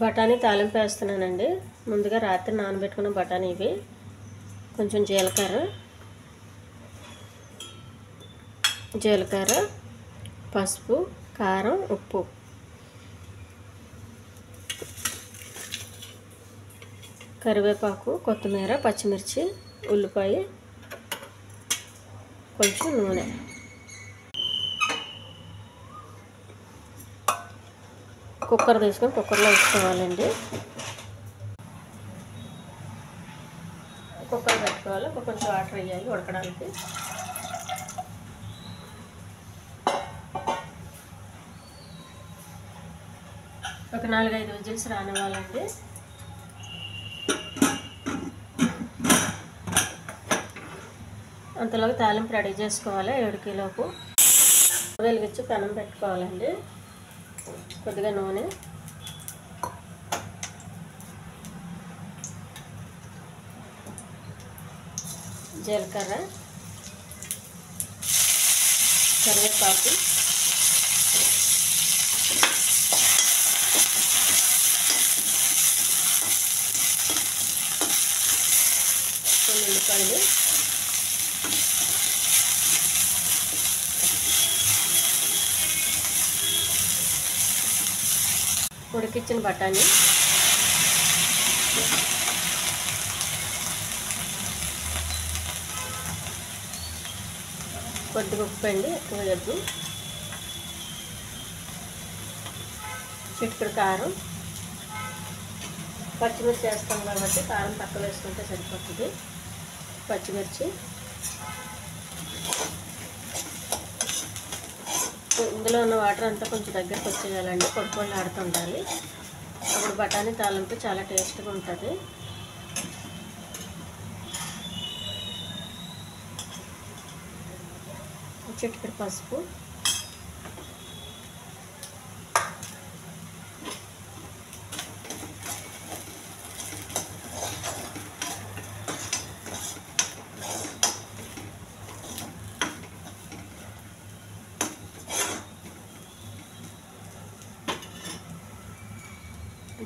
బఠానీ తాలింపు వేస్తున్నానండి. ముందుగా రాత్రి నానబెట్టుకున్న బఠానీ ఇవి. కొంచెం జీలకర్ర, పసుపు, కారం, ఉప్పు, కరివేపాకు, కొత్తిమీర, పచ్చిమిర్చి, ఉల్లిపాయ, కొంచెం నూనె. కుక్కర్ తీసుకొని కుక్కర్లో వేసుకోవాలండి. కుక్కర్ పెట్టుకోవాలి. కొంచెం వాటర్ వేయాలి ఉడకడానికి. ఒక 4-5 విజిల్స్ రానివ్వాలండి. అంతలోకి తాలింపు రెడీ చేసుకోవాలి. 7 కిలోకు వెలిగించి పెనం పెట్టుకోవాలండి. కొద్దిగా నూనె, జీలకర్ర, కరివేపాకు, కొన్ని ఉల్లిపాయలు, ఉడికించిన బఠానీ, కొద్దిగా ఉప్పు అండి, ఎక్కువ వేయద్దు, చిటికెడు కారం, పచ్చిమిర్చి వేస్తాం కాబట్టి కారం తక్కువ వేసుకుంటే సరిపోతుంది. పచ్చిమిర్చి, ఇందులో ఉన్న వాటర్ అంతా కొంచెం దగ్గరకు వచ్చేయాలండి. పొడి ఆడుతుండాలి. అప్పుడు బఠానీ తాలింపు చాలా టేస్ట్గా ఉంటుంది. చిటికెడు పసుపు,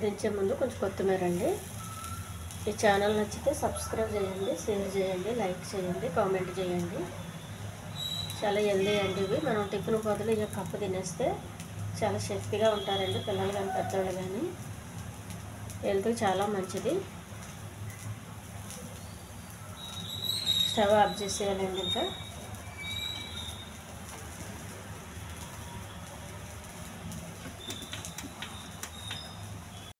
దించే ముందు కొంచెం కొత్తిమీర అండి. ఈ ఛానల్ నచ్చితే సబ్స్క్రైబ్ చేయండి, షేర్ చేయండి, లైక్ చేయండి, కామెంట్ చేయండి. చాలా హెల్దీ అండి ఇవి. మనం టిఫిన్ బదులు ఇక కప్పు తినేస్తే చాలా శక్తిగా ఉంటారండి పిల్లలు కానీ పెద్దవాళ్ళు కానీ. హెల్త్కి చాలా మంచిది. స్టవ్ ఆఫ్ చేసేయాలండి ఇంకా.